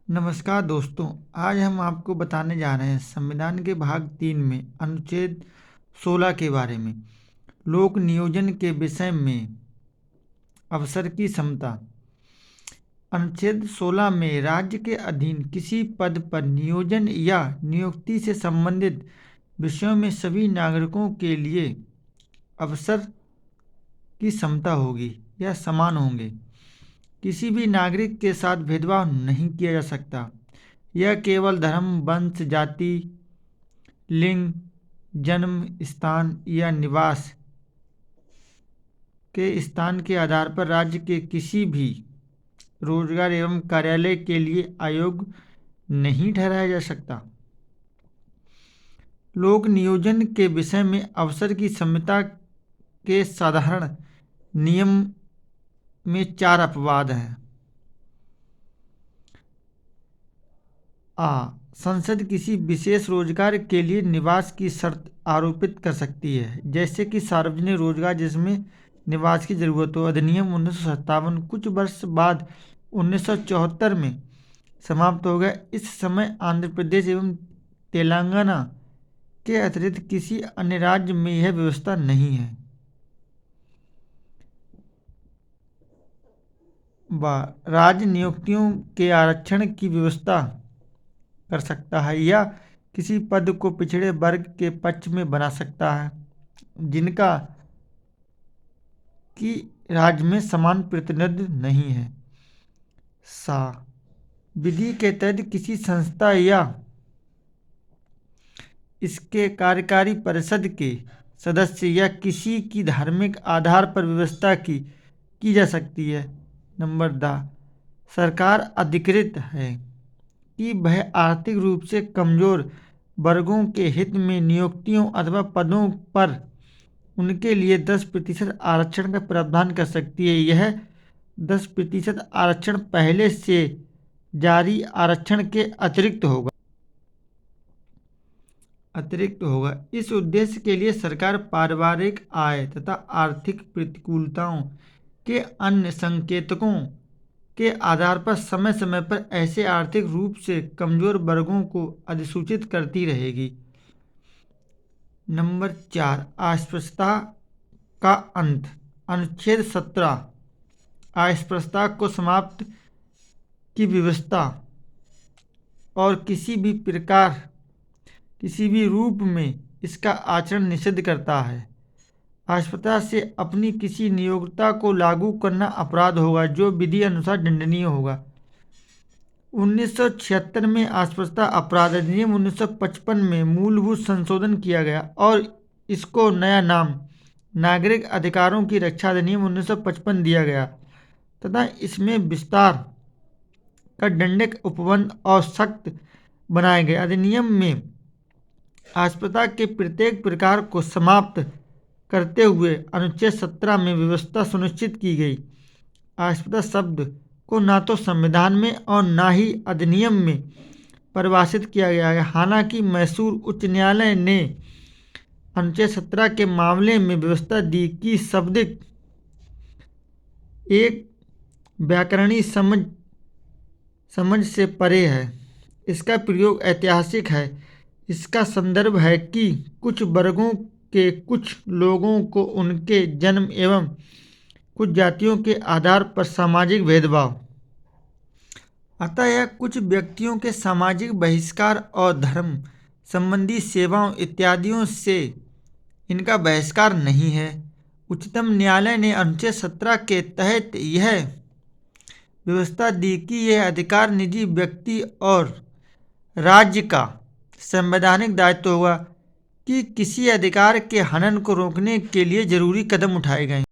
नमस्कार दोस्तों, आज हम आपको बताने जा रहे हैं संविधान के भाग 3 में अनुच्छेद 16 के बारे में। लोक नियोजन के विषय में अवसर की समता। अनुच्छेद 16 में राज्य के अधीन किसी पद पर नियोजन या नियुक्ति से संबंधित विषयों में सभी नागरिकों के लिए अवसर की समता होगी या समान होंगे। किसी भी नागरिक के साथ भेदभाव नहीं किया जा सकता। यह केवल धर्म, वंश, जाति, लिंग, जन्म स्थान या निवास के स्थान के आधार पर राज्य के किसी भी रोजगार एवं कार्यालय के लिए अयोग्य नहीं ठहराया जा सकता। लोक नियोजन के विषय में अवसर की समता के साधारण नियम में 4 अपवाद हैं। संसद किसी विशेष रोजगार के लिए निवास की शर्त आरोपित कर सकती है, जैसे कि सार्वजनिक रोजगार जिसमें निवास की जरूरत हो। अधिनियम 1957 कुछ वर्ष बाद 1974 में समाप्त हो गया। इस समय आंध्र प्रदेश एवं तेलंगाना के अतिरिक्त किसी अन्य राज्य में यह व्यवस्था नहीं है। राज्य नियुक्तियों के आरक्षण की व्यवस्था कर सकता है या किसी पद को पिछड़े वर्ग के पक्ष में बना सकता है जिनका कि राज्य में समान प्रतिनिधित्व नहीं है। विधि के तहत किसी संस्था या इसके कार्यकारी परिषद के सदस्य या किसी की धार्मिक आधार पर व्यवस्था की जा सकती है। नंबर 2, सरकार अधिकृत है कि वह आर्थिक रूप से कमजोर वर्गों के हित में नियुक्तियों अथवा पदों पर उनके लिए 10% आरक्षण का प्रावधान कर सकती है। यह 10% आरक्षण पहले से जारी आरक्षण के अतिरिक्त होगा। इस उद्देश्य के लिए सरकार पारिवारिक आय तथा आर्थिक प्रतिकूलताओं के अन्य संकेतकों के आधार पर समय समय पर ऐसे आर्थिक रूप से कमजोर वर्गों को अधिसूचित करती रहेगी। नंबर 4, अस्पृश्यता का अंत। अनुच्छेद 17 अस्पृश्यता को समाप्त की व्यवस्था और किसी भी प्रकार, किसी भी रूप में इसका आचरण निषिद्ध करता है। अस्पृश्यता से अपनी किसी नियोक्ता को लागू करना अपराध होगा जो विधि अनुसार दंडनीय होगा। 1976 में अस्पृश्यता अपराध अधिनियम 1955 में मूलभूत संशोधन किया गया और इसको नया नाम नागरिक अधिकारों की रक्षा अधिनियम 1955 दिया गया तथा इसमें विस्तार का दंडिक उपबंध और सख्त बनाए गए। अधिनियम में अस्पृश्यता के प्रत्येक प्रकार को समाप्त करते हुए अनुच्छेद 17 में व्यवस्था सुनिश्चित की गई। अस्पृश्यता शब्द को ना तो संविधान में और ना ही अधिनियम में परिभाषित किया गया है। हालांकि मैसूर उच्च न्यायालय ने अनुच्छेद 17 के मामले में व्यवस्था दी कि शाब्दिक एक व्याकरणिक समझ से परे है। इसका प्रयोग ऐतिहासिक है। इसका संदर्भ है कि कुछ वर्गों के कुछ लोगों को उनके जन्म एवं कुछ जातियों के आधार पर सामाजिक भेदभाव, अतः यह कुछ व्यक्तियों के सामाजिक बहिष्कार और धर्म संबंधी सेवाओं इत्यादियों से इनका बहिष्कार नहीं है। उच्चतम न्यायालय ने अनुच्छेद 17 के तहत यह व्यवस्था दी कि यह अधिकार निजी व्यक्ति और राज्य का संवैधानिक दायित्व होगा कि किसी अधिकार के हनन को रोकने के लिए जरूरी कदम उठाए गए।